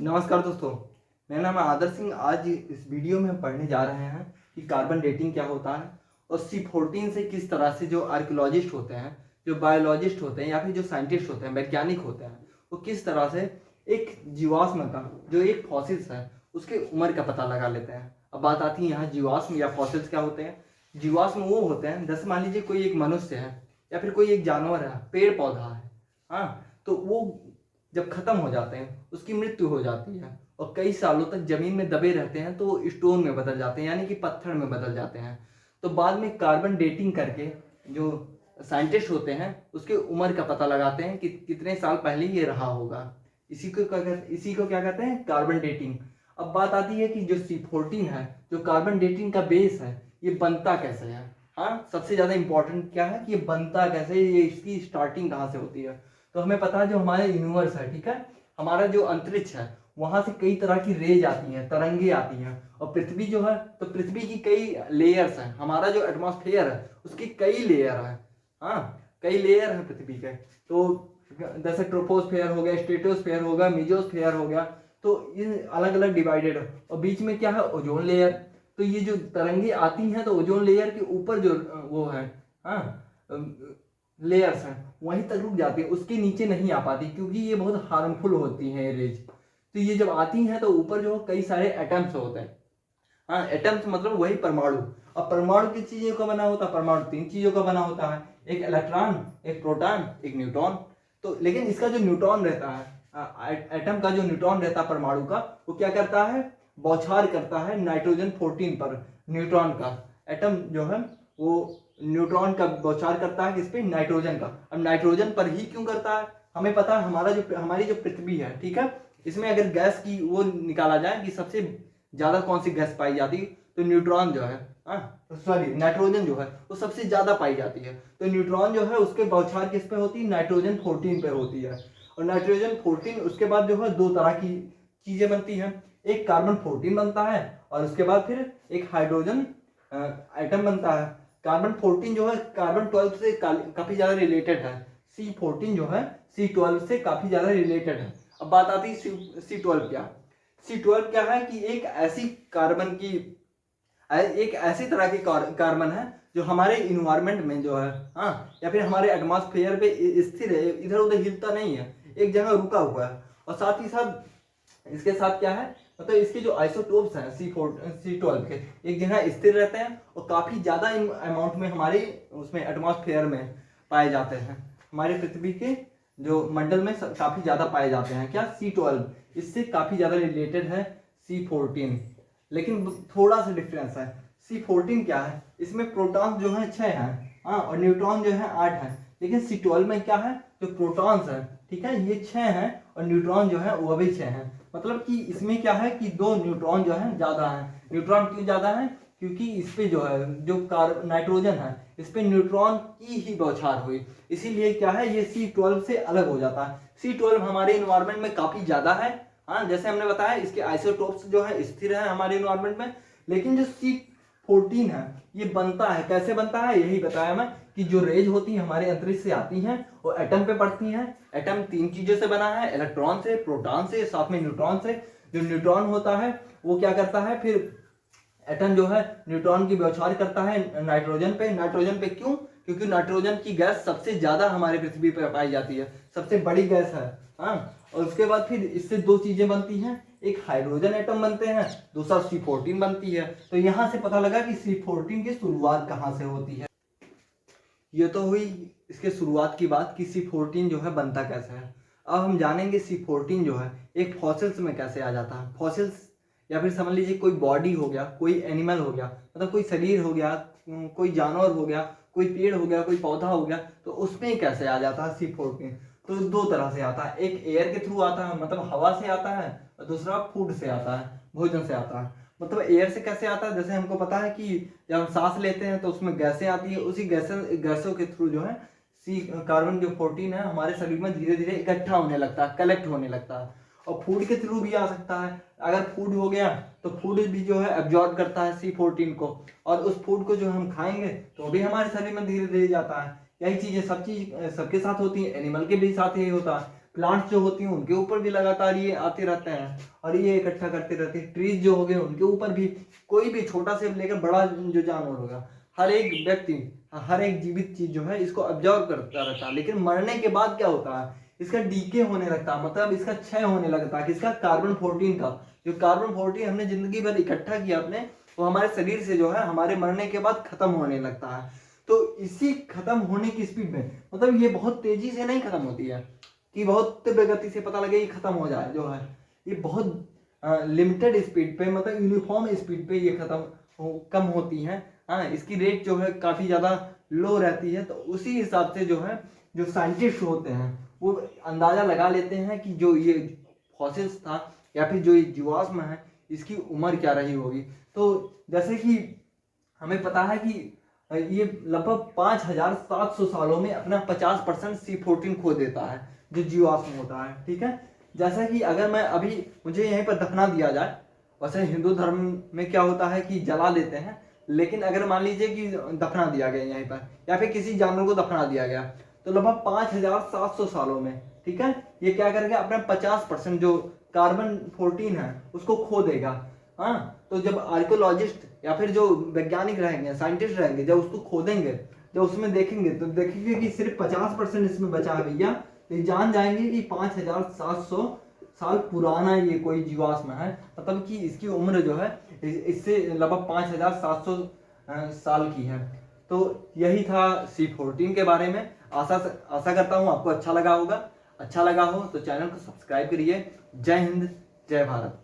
नमस्कार दोस्तों, मेरा नाम है आदर सिंह। आज इस वीडियो में हम पढ़ने जा रहे हैं कि कार्बन डेटिंग क्या होता है और C14 से किस तरह से जो आर्कियोलॉजिस्ट होते हैं, जो बायोलॉजिस्ट होते हैं या फिर जो साइंटिस्ट होते हैं, वैज्ञानिक होते हैं, वो किस तरह से एक जीवाश्म का जो एक फॉसिल्स है उसके उम्र का पता लगा लेते हैं। अब बात आती है यहाँ जीवाश्म या फॉसिल्स क्या होते हैं। जीवाश्म वो होते हैं, जैसे मान लीजिए कोई एक मनुष्य है या फिर कोई एक जानवर है, पेड़ पौधा है, हाँ, तो वो जब खत्म हो जाते हैं, उसकी मृत्यु हो जाती है और कई सालों तक जमीन में दबे रहते हैं तो स्टोन में बदल जाते हैं, यानी कि पत्थर में बदल जाते हैं। तो बाद में कार्बन डेटिंग करके जो साइंटिस्ट होते हैं उसके उम्र का पता लगाते हैं कि कितने साल पहले ये रहा होगा। इसी को क्या कहते हैं, कार्बन डेटिंग। अब बात आती है कि जो C14 है, जो कार्बन डेटिंग का बेस है, ये बनता कैसे है। हाँ, सबसे ज्यादा इंपॉर्टेंट क्या है कि ये बनता कैसे, ये इसकी स्टार्टिंग कहाँ से होती है। तो हमें पता है जो हमारे यूनिवर्स है, ठीक है, हमारा जो अंतरिक्ष है, वहां से कई तरह की रेज आती हैं, तरंगे आती हैं। और पृथ्वी जो है, तो पृथ्वी की कई लेयर्स हैं। हमारा जो एटमॉस्फेयर है उसकी कई लेयर है। हाँ, कई लेयर है पृथ्वी के। तो जैसे ट्रोपोस्फेयर हो गया, स्ट्रेटोस्फेयर हो गया, मीजोस्फेयर हो गया, तो ये अलग अलग डिवाइडेड है। और बीच में क्या है, ओजोन लेयर। तो ये जो तरंगे आती हैं तो ओजोन लेयर के ऊपर जो वो है, हाँ, लेयर्स हैं, वहीं तक रुक जाती है, उसके नीचे नहीं आ पाती क्योंकि ये बहुत हार्मफुल होती हैं ये रेज। तो ये जब आती हैं तो ऊपर जो कई सारे एटम्स होते हैं। हाँ, एटम्स मतलब वही परमाणु। अब परमाणु किस चीजों का बना होता है, परमाणु 3 चीजों का बना होता है, एक इलेक्ट्रॉन, एक प्रोटॉन, एक न्यूट्रॉन। तो लेकिन इसका जो न्यूट्रॉन रहता है, एटम का जो न्यूट्रॉन रहता है परमाणु का, वो क्या करता है, बौछार करता है नाइट्रोजन 14 पर। न्यूट्रॉन का एटम जो है वो न्यूट्रॉन का बौछार करता है किस पे, नाइट्रोजन का। अब नाइट्रोजन पर ही क्यों करता है, हमें पता है हमारी जो पृथ्वी है, ठीक है, इसमें अगर गैस की वो निकाला जाए कि सबसे ज्यादा कौन सी गैस पाई जाती है, तो न्यूट्रॉन जो है, सॉरी, नाइट्रोजन जो है वो सबसे ज्यादा पाई जाती है। तो न्यूट्रॉन जो है उसके बौछार किस पे होती है, नाइट्रोजन 14 पे होती है। और नाइट्रोजन 14 उसके बाद जो है दो तरह की चीजें बनती हैं, एक कार्बन 14 बनता है और उसके बाद फिर एक हाइड्रोजन एटम बनता है। कार्बन 14 जो है कार्बन 12 से काफी ज्यादा रिलेटेड है। C14 जो है C12 से काफी ज्यादा रिलेटेड है। अब बात आती है C12 क्या। C12 क्या है कि एक ऐसी तरह की कार्बन है जो हमारे इन्वायरमेंट में जो है, हाँ, या फिर हमारे एटमॉस्फेयर पे स्थिर है, इधर उधर हिलता नहीं है, एक जगह रुका हुआ है। और साथ ही साथ इसके साथ क्या है, मतलब इसके जो आइसोटोप्स हैं C12 के, एक जगह स्थिर रहते हैं और काफी ज्यादा अमाउंट में हमारे उसमें एटमॉस्फेयर में पाए जाते हैं। हमारे पृथ्वी के जो मंडल में काफी ज्यादा पाए जाते हैं। क्या, C12 इससे काफी ज्यादा रिलेटेड है C14। लेकिन थोड़ा सा डिफरेंस है। C14 क्या है, इसमें प्रोटॉन्स जो है 6 हैं, हाँ, और न्यूट्रॉन जो है 8 हैं। लेकिन C12 में क्या है, जो प्रोटॉन्स है, ठीक है, ये 6 हैं और न्यूट्रॉन जो है वो भी 6 हैं। मतलब कि इसमें क्या है कि 2 न्यूट्रॉन जो है ज्यादा हैं। न्यूट्रॉन क्यों ज्यादा है, क्योंकि इस पे जो है जो नाइट्रोजन है, इस पे न्यूट्रॉन की ही बौछार हुई, इसीलिए क्या है ये C12 से अलग हो जाता है। C12 हमारे इन्वायरमेंट में काफी ज्यादा है। हाँ, जैसे हमने बताया इसके आइसोटोप्स जो है स्थिर है हमारे इन्वायरमेंट में। लेकिन जो C14 है ये बनता है, कैसे बनता है, यही बताया मैं कि जो रेज होती है हमारे अंतरिक्ष से आती हैं वो एटम पे पड़ती हैं। एटम 3 चीजों से बना है, इलेक्ट्रॉन से, प्रोटॉन से, साथ में न्यूट्रॉन से। जो न्यूट्रॉन होता है वो क्या करता है, फिर एटम जो है न्यूट्रॉन की बौछार करता है नाइट्रोजन पे। नाइट्रोजन पे क्यों, क्योंकि नाइट्रोजन की गैस सबसे ज्यादा हमारे पृथ्वी पर पाई जाती है, सबसे बड़ी गैस है। हाँ, और उसके बाद फिर इससे 2 चीजें बनती हैं, एक हाइड्रोजन एटम बनते हैं, दूसरा C14 बनती है। तो यहां से पता लगा कि C14 की शुरुआत कहां से होती है। ये तो हुई इसके शुरुआत की बात कि C14 जो है बनता कैसे है। अब हम जानेंगे C14 जो है एक फॉसिल्स में कैसे आ जाता है। फॉसिल्स या फिर समझ लीजिए कोई बॉडी हो गया, कोई एनिमल हो गया, मतलब कोई शरीर हो गया, कोई जानवर हो गया, कोई पेड़ हो गया, कोई पौधा हो गया, तो उसमें कैसे आ जाता है C14। तो 2 तरह से आता है, एक एयर के थ्रू आता है, मतलब हवा से आता है, और दूसरा फूड से आता है, भोजन से आता है। मतलब एयर से कैसे आता है, जैसे हमको पता है कि जब हम सांस लेते हैं तो उसमें गैसें आती है, उसी गैसों के थ्रू जो है कार्बन जो 14 है हमारे शरीर में धीरे धीरे इकट्ठा होने लगता है, कलेक्ट होने लगता है। और फूड के थ्रू भी आ सकता है, अगर फूड हो गया तो फूड भी जो है एब्जॉर्ब करता है C14 को, और उस फूड को जो हम खाएंगे तो भी हमारे शरीर में धीरे धीरे जाता है। यही चीजें सब चीज सबके साथ होती है, एनिमल के भी साथ यही होता है। प्लांट्स जो होती हैं उनके ऊपर भी लगातार ये आते रहते हैं और ये इकट्ठा करते रहते हैं। ट्रीज जो हो गए उनके ऊपर भी, कोई भी छोटा से लेकर बड़ा जो जानवर होगा, हर एक व्यक्ति, हर एक जीवित चीज जो है इसको ऑब्जर्व करता रहता है। लेकिन मरने के बाद क्या होता है, इसका डीके होने लगता है, मतलब इसका क्षय होने लगता है। किसका? कार्बन 14 का। जो कार्बन 14 हमने जिंदगी भर इकट्ठा किया अपने, वो हमारे शरीर से जो है हमारे मरने के बाद खत्म होने लगता है। तो इसी खत्म होने की स्पीड में, मतलब ये बहुत तेजी से नहीं खत्म होती है कि बहुत तीव्र गति से पता लगे ये खत्म हो जाए, जो है ये बहुत लिमिटेड स्पीड पे, मतलब यूनिफॉर्म स्पीड पे ये कम होती है। हाँ, इसकी रेट जो है काफ़ी ज़्यादा लो रहती है। तो उसी हिसाब से जो है जो साइंटिस्ट होते हैं वो अंदाज़ा लगा लेते हैं कि जो ये फॉसिल्स था या फिर जो ये जीवाश्म है इसकी उम्र क्या रही होगी। तो जैसे कि हमें पता है कि ये लगभग 5700 सालों में अपना 50% C14 खो देता है जो जीवाश्म होता है। ठीक है, जैसा कि अगर मैं अभी मुझे यहीं पर दफना दिया जाए, वैसे हिंदू धर्म में क्या होता है कि जला देते हैं, लेकिन अगर मान लीजिए कि दफना दिया गया यहीं पर या फिर किसी जानवर को दफना दिया गया तो लगभग 5700 सालों में, ठीक है, ये क्या करेगा अपना 50% जो कार्बन 14 है उसको खो देगा। हाँ, तो जब आर्कियोलॉजिस्ट या फिर जो वैज्ञानिक रहेंगे, साइंटिस्ट रहेंगे, जब उसको खोदेंगे, जब उसमें देखेंगे तो देखेंगे कि सिर्फ 50% इसमें बचा है भैया, तो जान जाएंगे कि 5700 साल पुराना ये कोई जीवाश्म है, मतलब कि इसकी उम्र जो है इससे लगभग 5700 साल की है। तो यही था C14 के बारे में। आशा करता हूँ आपको अच्छा लगा होगा। अच्छा लगा हो तो चैनल को सब्सक्राइब करिए। जय हिंद, जय भारत।